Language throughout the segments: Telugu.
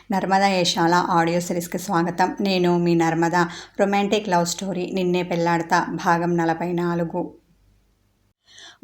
నర్మదా యశాల ఆడియో సిరీస్కి స్వాగతం. నేను మీ నర్మద. రొమాంటిక్ లవ్ స్టోరీ నిన్నే పెళ్లాడతా భాగం 44.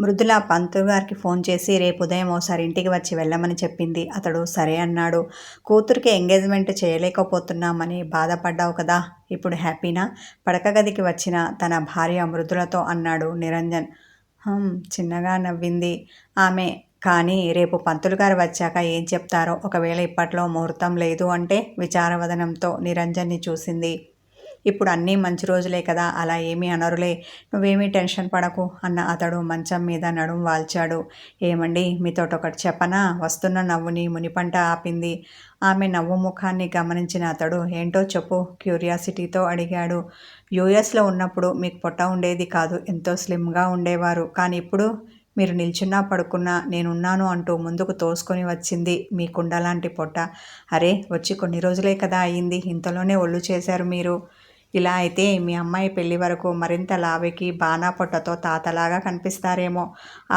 మృదుల పంతులు గారికి ఫోన్ చేసి రేపు ఉదయం ఓసారి ఇంటికి వచ్చి వెళ్ళమని చెప్పింది. అతడు సరే అన్నాడు. కూతురికి ఎంగేజ్మెంట్ చేయలేకపోతున్నామని బాధపడ్డావు కదా, ఇప్పుడు హ్యాపీనా? పడక గదికి వచ్చిన తన భార్య మృదులతో అన్నాడు నిరంజన్. చిన్నగా నవ్వింది ఆమె. కానీ రేపు పంతులు గారు వచ్చాక ఏం చెప్తారో, ఒకవేళ ఇప్పట్లో ముహూర్తం లేదు అంటే విచారవదనంతో నిరంజన్ని చూసింది. ఇప్పుడు అన్నీ మంచి రోజులే కదా, అలా ఏమీ అనరులే, నువ్వేమీ టెన్షన్ పడకు అన్న అతడు మంచం మీద నడుం వాల్చాడు. ఏమండి, మీతోటొకటి చెప్పనా? వస్తున్న నవ్వుని మునిపంట ఆపింది. ఆమె నవ్వు ముఖాన్ని గమనించిన అతడు ఏంటో చెప్పు క్యూరియాసిటీతో అడిగాడు. యూఎస్లో ఉన్నప్పుడు మీకు పొట్ట ఉండేది కాదు, ఎంతో స్లిమ్గా ఉండేవారు. కానీ ఇప్పుడు మీరు నిల్చున్నా పడుకున్నా నేనున్నాను అంటూ ముందుకు తోసుకొని వచ్చింది మీ కుండలాంటి పొట్ట. అరే, వచ్చి కొన్ని రోజులే కదా అయ్యింది, ఇంతలోనే ఒళ్ళు చేశారు మీరు. ఇలా అయితే మీ అమ్మాయి పెళ్లి వరకు మరింత లావెకి బాణా పొట్టతో తాతలాగా కనిపిస్తారేమో.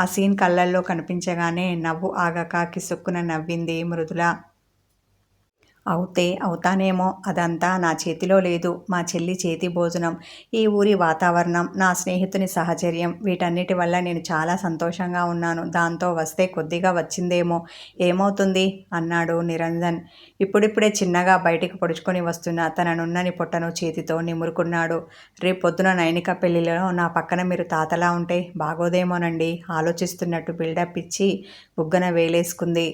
ఆ సీన్ కళ్ళల్లో కనిపించగానే నవ్వు ఆగక కిసుక్కున నవ్వింది మృదుల. అవుతానేమో, అదంతా నా చేతిలో లేదు. మా చెల్లి చేతి భోజనం, ఈ ఊరి వాతావరణం, నా స్నేహితుని సహచర్యం, వీటన్నిటి వల్ల నేను చాలా సంతోషంగా ఉన్నాను. దాంతో వస్తే కొద్దిగా వచ్చిందేమో, ఏమవుతుంది అన్నాడు నిరంజన్. ఇప్పుడిప్పుడే చిన్నగా బయటికి పొడుచుకొని వస్తున్న తన నున్నని పొట్టను చేతితో నిమురుకున్నాడు. రేపొద్దున నైనిక పెళ్లిలో నా పక్కన మీరు తాతలా ఉంటే బాగోదేమోనండి ఆలోచిస్తున్నట్టు బిల్డప్ ఇచ్చి బుగ్గన వేలేసుకుంది.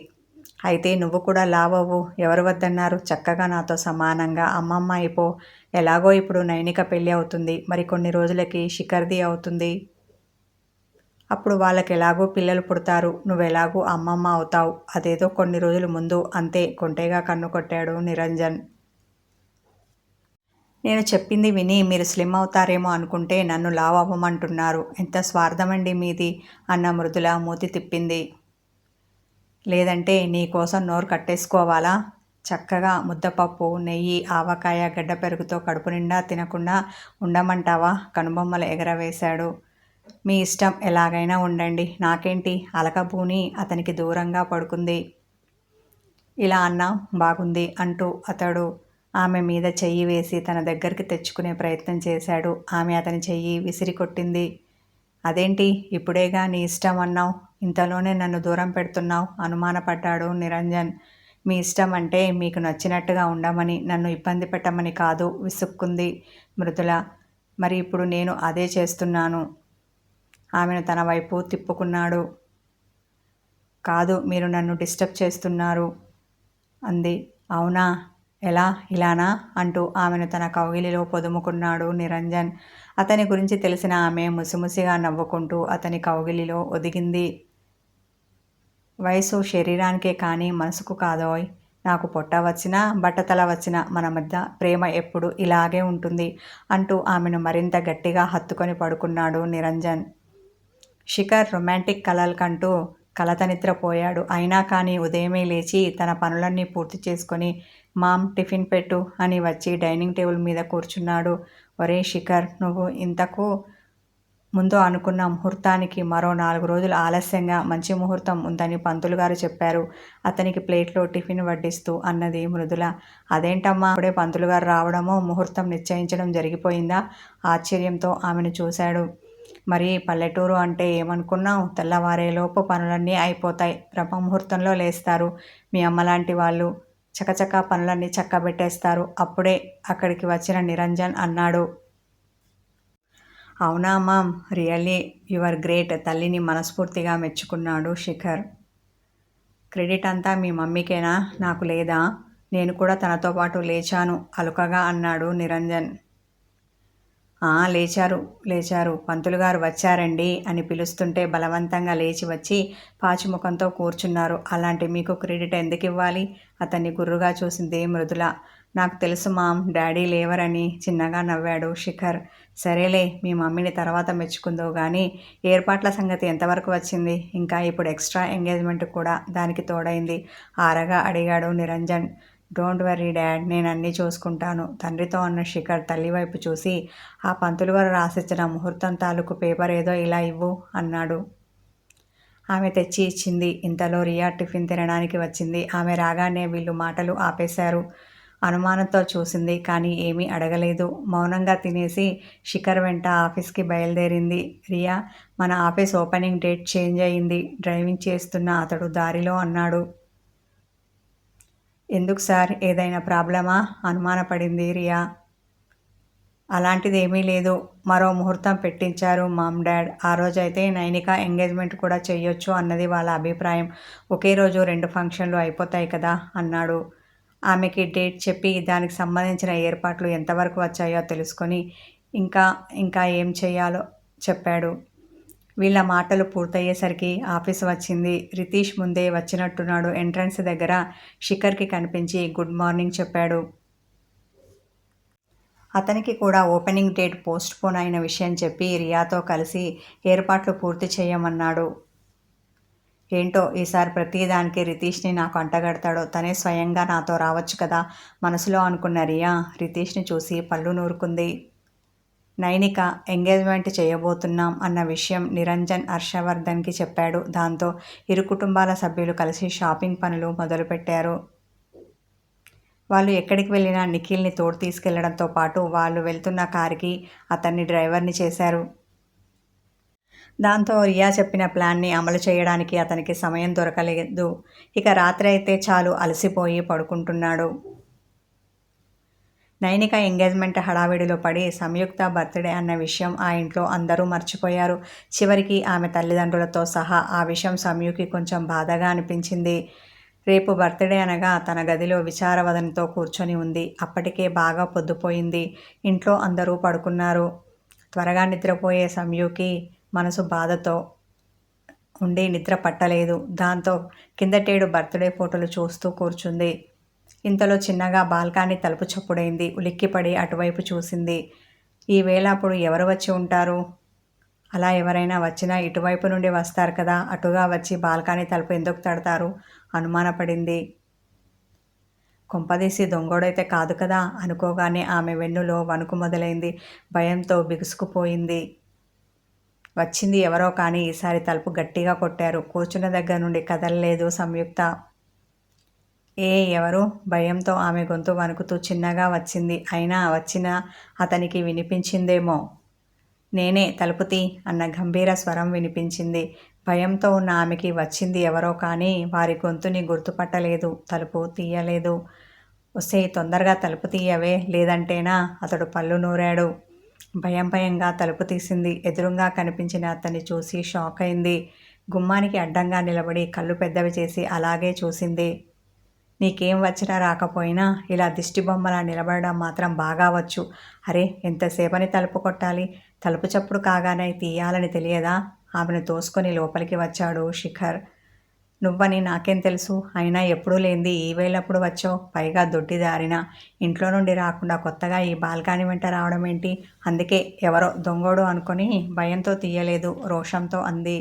అయితే నువ్వు కూడా లావవ్వు, ఎవరు వద్దన్నారు? చక్కగా నాతో సమానంగా అమ్మమ్మ అయిపో. ఎలాగో ఇప్పుడు నైనిక పెళ్ళి అవుతుంది, మరి కొన్ని రోజులకి శిఖర్ది అవుతుంది. అప్పుడు వాళ్ళకి ఎలాగో పిల్లలు పుడతారు, నువ్వెలాగూ అమ్మమ్మ అవుతావు. అదేదో కొన్ని రోజుల ముందు అంతే కొంటేగా కన్ను కొట్టాడు నిరంజన్. నేను చెప్పింది విని మీరు స్లిమ్ అవుతారేమో అనుకుంటే నన్ను లావ్ అవ్వమంటున్నారు. ఎంత స్వార్థమండి మీది అన్న మృదుల మూతి తిప్పింది. లేదంటే నీ కోసం నోరు కట్టేసుకోవాలా? చక్కగా ముద్దపప్పు, నెయ్యి, ఆవకాయ, గడ్డ పెరుగుతో కడుపు నిండా తినకుండా ఉండమంటావా? కనుబొమ్మలు ఎగరవేశాడు. మీ ఇష్టం, ఎలాగైనా ఉండండి, నాకేంటి? అలకబూని అతనికి దూరంగా పడుకుంది. ఇలా అన్నా బాగుంది అంటూ అతడు ఆమె మీద చెయ్యి వేసి తన దగ్గరికి తెచ్చుకునే ప్రయత్నం చేశాడు. ఆమె అతని చెయ్యి విసిరికొట్టింది. అదేంటి, ఇప్పుడేగా నీ ఇష్టం అన్నావు, ఇంతలోనే నన్ను దూరం పెడుతున్నావు అనుమానపడ్డాడు నిరంజన్. మీ ఇష్టం అంటే మీకు నచ్చినట్టుగా ఉండమని, నన్ను ఇబ్బంది పెట్టమని కాదు విసుక్కుంది మృదుల. మరి ఇప్పుడు నేను అదే చేస్తున్నాను. ఆమెను తన వైపు తిప్పుకున్నాడు. కాదు, మీరు నన్ను డిస్టర్బ్ చేస్తున్నారు అంది. అవునా, ఎలా? ఇలానా అంటూ ఆమెను తన కౌగిలిలో పొదుముకున్నాడు నిరంజన్. అతని గురించి తెలిసిన ఆమె ముసిముసిగా నవ్వుకుంటూ అతని కౌగిలిలో ఒదిగింది. వయసు శరీరానికే కానీ మనసుకు కాదోయ్. నాకు పొట్ట వచ్చినా బట్టతల వచ్చినా మన మధ్య ప్రేమ ఎప్పుడు ఇలాగే ఉంటుంది అంటూ ఆమెను మరింత గట్టిగా హత్తుకొని పడుకున్నాడు నిరంజన్. శిఖర్ రొమాంటిక్ కలలకంటూ కలత నిద్రపోయాడు. అయినా కానీ ఉదయమే లేచి తన పనులన్నీ పూర్తి చేసుకొని మామ్ టిఫిన్ పెట్టు అని వచ్చి డైనింగ్ టేబుల్ మీద కూర్చున్నాడు. ఒరే శిఖర్, నువ్వు ఇంతకు ముందు అనుకున్న ముహూర్తానికి మరో 4 రోజులు ఆలస్యంగా మంచి ముహూర్తం ఉందని పంతులు గారు చెప్పారు. అతనికి ప్లేట్లో టిఫిన్ వడ్డిస్తూ అన్నది మృదుల. అదేంటమ్మా, అప్పుడే పంతులు గారు రావడమో ముహూర్తం నిశ్చయించడం జరిగిపోయిందా? ఆశ్చర్యంతో ఆమెను చూశాడు. మరి పల్లెటూరు అంటే ఏమనుకున్నావు? తెల్లవారేలోపు పనులన్నీ అయిపోతాయి, బ్రహ్మముహూర్తంలో లేస్తారు. మీ అమ్మలాంటి వాళ్ళు చకచకా పనులన్నీ చక్కబెట్టేస్తారు. అప్పుడే అక్కడికి వచ్చిన నిరంజన్ అన్నాడు. అవునా మామ్, రియల్లీ యువర్ గ్రేట్. తల్లిని మనస్ఫూర్తిగా మెచ్చుకున్నాడు శిఖర్. క్రెడిట్ అంతా మీ మమ్మీకేనా, నాకు లేదా? నేను కూడా తనతో పాటు లేచాను అలుకగా అన్నాడు నిరంజన్. లేచారు, పంతులు గారు వచ్చారండి అని పిలుస్తుంటే బలవంతంగా లేచి వచ్చి పాచిముఖంతో కూర్చున్నారు. అలాంటి మీకు క్రెడిట్ ఎందుకు ఇవ్వాలి? అతన్ని గుర్రుగా చూసింది మృదుల. నాకు తెలుసు మామ్, డాడీ లేవరని చిన్నగా నవ్వాడు శిఖర్. సరేలే, మీ మమ్మీని తర్వాత మెచ్చుకుందో కానీ ఏర్పాట్ల సంగతి ఎంతవరకు వచ్చింది? ఇంకా ఇప్పుడు ఎక్స్ట్రా ఎంగేజ్మెంట్ కూడా దానికి తోడైంది ఆరగా అడిగాడు నిరంజన్. డోంట్ వర్రీ డాడ్, నేను అన్నీ చూసుకుంటాను తండ్రితో అన్న శిఖర్ తల్లి వైపు చూసి, ఆ పంతులు గారు రాసిచ్చిన ముహూర్తం తాలూకు పేపర్ ఏదో ఇలా ఇవ్వు అన్నాడు. ఆమె తెచ్చి ఇచ్చింది. ఇంతలో రియా టిఫిన్ తినడానికి వచ్చింది. ఆమె రాగానే వీళ్ళు మాటలు ఆపేశారు. అనుమానంతో చూసింది, కానీ ఏమీ అడగలేదు. మౌనంగా తినేసి శిఖర్ వెంట ఆఫీస్కి బయలుదేరింది. రియా, మన ఆఫీస్ ఓపెనింగ్ డేట్ చేంజ్ అయింది. డ్రైవింగ్ చేస్తున్న అతడు దారిలో అన్నాడు. ఎందుకు సార్, ఏదైనా ప్రాబ్లమా? అనుమానపడింది రియా. అలాంటిదేమీ లేదు. మరో ముహూర్తం పెట్టించారు మామ్ డాడ్. ఆ రోజైతే నైనిక ఎంగేజ్మెంట్ కూడా చెయ్యొచ్చు అన్నది వాళ్ళ అభిప్రాయం. ఒకే రోజు 2 ఫంక్షన్లు అయిపోతాయి కదా అన్నాడు. ఆమెకి డేట్ చెప్పి దానికి సంబంధించిన ఏర్పాట్లు ఎంతవరకు వచ్చాయో తెలుసుకొని ఇంకా ఇంకా ఏం చెయ్యాలో చెప్పాడు. వీళ్ళ మాటలు పూర్తయ్యేసరికి ఆఫీస్ వచ్చింది. రితీష్ ముందే వచ్చినట్టున్నాడు. ఎంట్రన్స్ దగ్గర శిఖర్కి కనిపించి గుడ్ మార్నింగ్ చెప్పాడు. అతనికి కూడా ఓపెనింగ్ డేట్ పోస్ట్పోన్ అయిన విషయం చెప్పి రియాతో కలిసి ఏర్పాట్లు పూర్తి చేయమన్నాడు. ఏంటో ఈసారి ప్రతిదానికి రితీష్ని నాకు అంటగడతాడు. తనే స్వయంగా నాతో రావచ్చు కదా మనసులో అనుకున్న రియా రితీష్ని చూసి పళ్ళు నూరుకుంది. నైనిక ఎంగేజ్మెంట్ చేయబోతున్నాం అన్న విషయం నిరంజన్ హర్షవర్ధన్కి చెప్పాడు. దాంతో ఇరు కుటుంబాల సభ్యులు కలిసి షాపింగ్ పనులు మొదలుపెట్టారు. వాళ్ళు ఎక్కడికి వెళ్ళినా నిఖిల్ని తోడు తీసుకెళ్లడంతో పాటు వాళ్ళు వెళ్తున్న కారుకి అతన్ని డ్రైవర్ని చేశారు. దాంతో రియా చెప్పిన ప్లాన్ని అమలు చేయడానికి అతనికి సమయం దొరకలేదు. ఇక రాత్రి అయితే చాలు అలసిపోయి పడుకుంటున్నాడు. నైనిక ఎంగేజ్మెంట్ హడావిడిలో పడి సంయుక్త బర్త్డే అన్న విషయం ఆ ఇంట్లో అందరూ మర్చిపోయారు. చివరికి ఆమె తల్లిదండ్రులతో సహా. ఆ విషయం సంయుకి కొంచెం బాధగా అనిపించింది. రేపు బర్త్డే అనగా తన గదిలో విచారవదనతో కూర్చొని ఉంది. అప్పటికే బాగా పొద్దుపోయింది. ఇంట్లో అందరూ పడుకున్నారు. త్వరగా నిద్రపోయే సంయుకి మనసు బాధతో ఉండి నిద్ర పట్టలేదు. దాంతో కిందటేడు బర్త్డే ఫోటోలు చూస్తూ కూర్చుంది. ఇంతలో చిన్నగా బాల్కనీ తలుపు చప్పుడైంది. ఉలిక్కిపడి అటువైపు చూసింది. ఈ వేళ అప్పుడు ఎవరు వచ్చి ఉంటారు? అలా ఎవరైనా వచ్చినా ఇటువైపు నుండి వస్తారు కదా, అటుగా వచ్చి బాల్కనీ తలుపు ఎందుకు తడతారు? అనుమానపడింది. కొంపదీసి దొంగోడైతే కాదు కదా అనుకోగానే ఆమె వెన్నులో వణుకు మొదలైంది. భయంతో బిగుసుకుపోయింది. వచ్చింది ఎవరో కానీ ఈసారి తలుపు గట్టిగా కొట్టారు. కూర్చున్న దగ్గర నుండి కదలలేదు సంయుక్త. ఎవరు? భయంతో ఆమె గొంతు వణుకుతూ చిన్నగా వచ్చింది. అయినా వచ్చినా అతనికి వినిపించిందేమో. నేనే, తలుపు తీ అన్న గంభీర స్వరం వినిపించింది. భయంతో ఉన్న ఆమెకి వచ్చింది ఎవరో కానీ వారి గొంతుని గుర్తుపట్టలేదు. తలుపు తీయలేదు. ఒసేయ్, తొందరగా తలుపు తీయవే, లేదంటేనా? అతడు పళ్ళు నూరాడు. భయంగా తలుపు తీసింది. ఎదురుగా కనిపించిన అతన్ని చూసి షాక్ అయింది. గుమ్మానికి అడ్డంగా నిలబడి కళ్ళు పెద్దవి చేసి అలాగే చూసింది. నీకేం వచ్చినా రాకపోయినా ఇలా దిష్టిబొమ్మలా నిలబడడం మాత్రం బాగా వచ్చు. అరే, ఎంతసేపని తలుపు కొట్టాలి? తలుపు చప్పుడు కాగానే తీయాలని తెలియదా? ఆమెను తోసుకొని లోపలికి వచ్చాడు శిఖర్. నువ్వని నాకేం తెలుసు? అయినా ఎప్పుడూ లేంది ఈ వేళప్పుడు వచ్చావు, పైగా దొడ్డిదారిన. ఇంట్లో నుండి రాకుండా కొత్తగా ఈ బాల్కనీ వెంట రావడం ఏంటి? అందుకే ఎవరో దొంగోడు అనుకొని భయంతో తీయలేదు, రోషంతో అంది.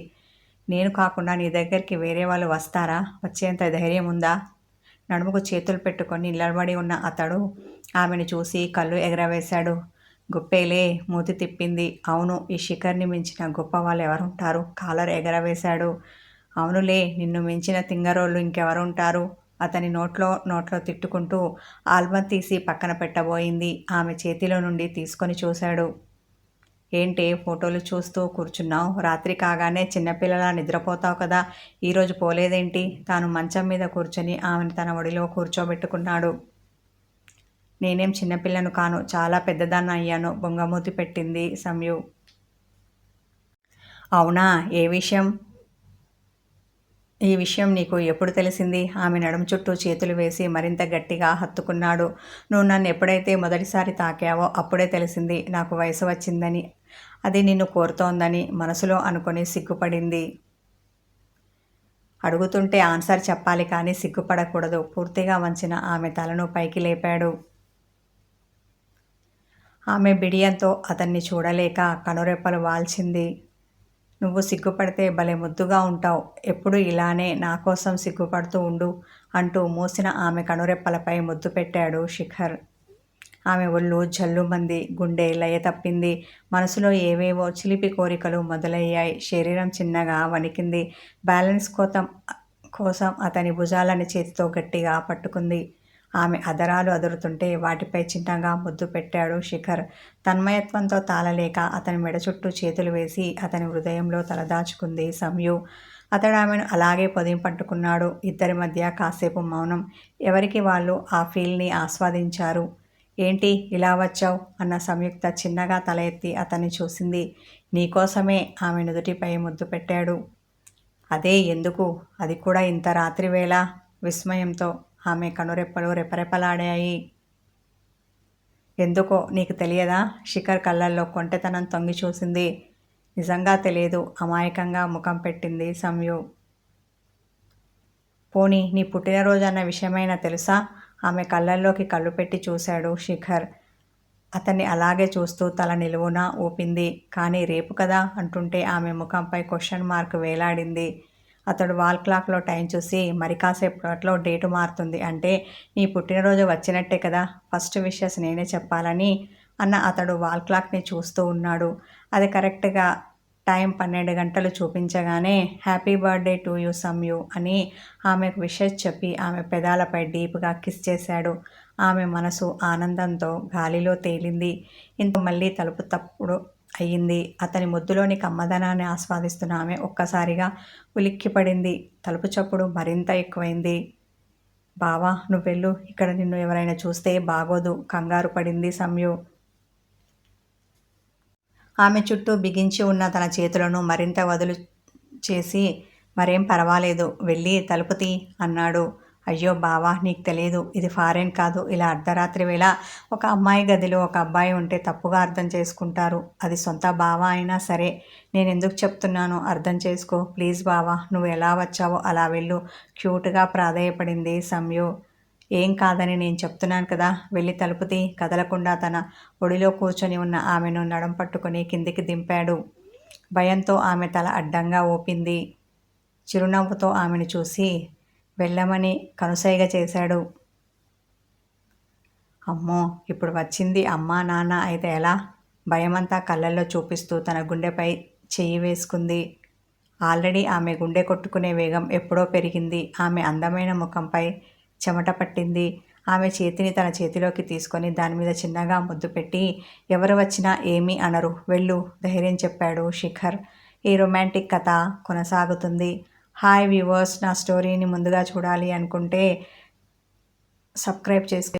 నేను కాకుండా నీ దగ్గరికి వేరే వాళ్ళు వస్తారా? వచ్చేంత ధైర్యం ఉందా? నడుముకు చేతులు పెట్టుకొని నిలబడి ఉన్న అతడు ఆమెను చూసి కళ్ళు ఎగరవేశాడు. గుప్పేలే మూతి తిప్పింది. అవును, ఈ శిఖర్ని మించిన గొప్ప వాళ్ళు ఎవరుంటారు? కాలర్ ఎగరవేశాడు. అవునులే, నిన్ను మించిన తింగరోళ్ళు ఇంకెవరుంటారు? అతని నోట్లో తిట్టుకుంటూ ఆల్బమ్ తీసి పక్కన పెట్టబోయింది. ఆమె చేతిలో నుండి తీసుకొని చూశాడు. ఏంటే ఫోటోలు చూస్తూ కూర్చున్నావు? రాత్రి కాగానే చిన్నపిల్లలా నిద్రపోతావు కదా, ఈరోజు పోలేదేంటి? తాను మంచం మీద కూర్చొని ఆమెను తన ఒడిలో కూర్చోబెట్టుకున్నాడు. నేనేం చిన్నపిల్లను కాను, చాలా పెద్దదాన్ని అయ్యాను, బొంగమూతి పెట్టింది సంయు. అవునా? ఈ విషయం నీకు ఎప్పుడు తెలిసింది? ఆమె నడుము చుట్టూ చేతులు వేసి మరింత గట్టిగా హత్తుకున్నాడు. నువ్వు నన్ను ఎప్పుడైతే మొదటిసారి తాకావో అప్పుడే తెలిసింది నాకు వయసు వచ్చిందని, అది నిన్ను కోరుతోందని. మనసులో అనుకొని సిగ్గుపడింది. అడుగుతుంటే ఆన్సర్ చెప్పాలి కానీ సిగ్గుపడకూడదు. పూర్తిగా వంచిన ఆమె తలను పైకి లేపాడు. ఆమె బిడియంతో అతన్ని చూడలేక కనురెప్పలు వాల్చింది. నువ్వు సిగ్గుపడితే భలే ముద్దుగా ఉంటావు, ఎప్పుడు ఇలానే నా కోసం సిగ్గుపడుతూ ఉండు అంటూ మూసిన ఆమె కనురెప్పలపై ముద్దు పెట్టాడు శిఖర్. ఆమె ఒళ్ళు జల్లుమంది, గుండె లయ తప్పింది. మనసులో ఏవేవో చిలిపి కోరికలు మొదలయ్యాయి. శరీరం చిన్నగా వణికింది. బ్యాలెన్స్ కోసం అతని భుజాలని చేతితో గట్టిగా పట్టుకుంది. ఆమె అధరాలు అదురుతుంటే వాటిపై చిన్నగా ముద్దు పెట్టాడు శిఖర్. తన్మయత్వంతో తాళలేక అతని మెడ చుట్టూ చేతులు వేసి అతని హృదయంలో తలదాచుకుంది సంయు. అతడు ఆమెను అలాగే పొదింపట్టుకున్నాడు. ఇద్దరి మధ్య కాసేపు మౌనం. ఎవరికి వాళ్ళు ఆ ఫీల్ని ఆస్వాదించారు. ఏంటి ఇలా వచ్చావు అన్న సంయుక్త చిన్నగా తల ఎత్తి అతన్ని చూసింది. నీకోసమే ఆమె నుదుటిపై ముద్దు పెట్టాడు. అదే ఎందుకు? అది కూడా ఇంత రాత్రివేళ? విస్మయంతో ఆమె కనురెప్పలు రెపరెపలాడాయి. ఎందుకో నీకు తెలియదా? శిఖర్ కళ్ళల్లో కొంటెతనం తొంగి చూసింది. నిజంగా తెలియదు అమాయకంగా ముఖం పెట్టింది సంయు. పోనీ నీ పుట్టినరోజు అన్న విషయమైనా తెలుసా? ఆమె కళ్ళల్లోకి కళ్ళు పెట్టి చూశాడు శిఖర్. అతన్ని అలాగే చూస్తూ తల నిలువునా ఊపింది. కానీ రేపు కదా అంటుంటే ఆమె ముఖంపై క్వశ్చన్ మార్క్ వేలాడింది. అతడు వాల్ క్లాక్లో టైం చూసి మరి కాసేపట్లో డేటు మారుతుంది అంటే నీ పుట్టినరోజు వచ్చినట్టే కదా, ఫస్ట్ విషెస్ నేనే చెప్పాలని అన్న అతడు వాల్ క్లాక్ని చూస్తూ ఉన్నాడు. అది కరెక్ట్గా టైం 12 గంటలు చూపించగానే హ్యాపీ బర్త్డే టు యూ సంయు అని ఆమెకు విషెస్ చెప్పి ఆమె పెదాలపై డీప్గా కిస్ చేశాడు. ఆమె మనసు ఆనందంతో గాలిలో తేలింది. ఇంత మళ్ళీ తలుపు తప్పుడు అయ్యింది. అతని ముద్దులోని కమ్మదనాన్ని ఆస్వాదిస్తున్న ఆమె ఒక్కసారిగా ఉలిక్కిపడింది. తలుపు చప్పుడు మరింత ఎక్కువైంది. బావా నువ్వెళ్ళు, ఇక్కడ నిన్ను ఎవరైనా చూస్తే బాగోదు కంగారు పడింది సంయు. ఆమె చుట్టూ బిగించి ఉన్న తన చేతులను మరింత వదులు చేసి మరేం పర్వాలేదు వెళ్ళి తలుపు తీ అన్నాడు. అయ్యో బావా నీకు తెలియదు, ఇది ఫారెన్ కాదు. ఇలా అర్ధరాత్రి వేళ ఒక అమ్మాయి గదిలో ఒక అబ్బాయి ఉంటే తప్పుగా అర్థం చేసుకుంటారు. అది సొంత బావా అయినా సరే. నేను ఎందుకు చెప్తున్నానో అర్థం చేసుకో ప్లీజ్ బావా, నువ్వు ఎలా వచ్చావో అలా వెళ్ళు క్యూట్గా ప్రాధేయపడింది సంయు. ఏం కాదని నేను చెప్తున్నాను కదా, వెళ్ళి తలుపు తీ. కదలకుండా తన ఒడిలో కూర్చొని ఉన్న ఆమెను నడుం పట్టుకుని కిందికి దింపాడు. భయంతో ఆమె తల అడ్డంగా ఊపింది. చిరునవ్వుతో ఆమెను చూసి వెళ్ళమని కనుసైగ చేశాడు. అమ్మో ఇప్పుడు వచ్చింది అమ్మా నాన్న అయితే ఎలా? భయమంతా కళ్ళల్లో చూపిస్తూ తన గుండెపై చెయ్యి వేసుకుంది. ఆల్రెడీ ఆమె గుండె కొట్టుకునే వేగం ఎప్పుడో పెరిగింది. ఆమె అందమైన ముఖంపై చెమట పట్టింది. ఆమె చేతిని తన చేతిలోకి తీసుకొని దానిమీద చిన్నగా ముద్దు పెట్టి ఎవరు వచ్చినా ఏమీ అనరు వెళ్ళు ధైర్యం చెప్పాడు శిఖర్. ఈ రొమాంటిక్ కథ కొనసాగుతుంది. హాయ్ వ్యూవర్స్, నా స్టోరీని ముందుగా చూడాలి అనుకుంటే సబ్స్క్రైబ్ చేసుకోండి.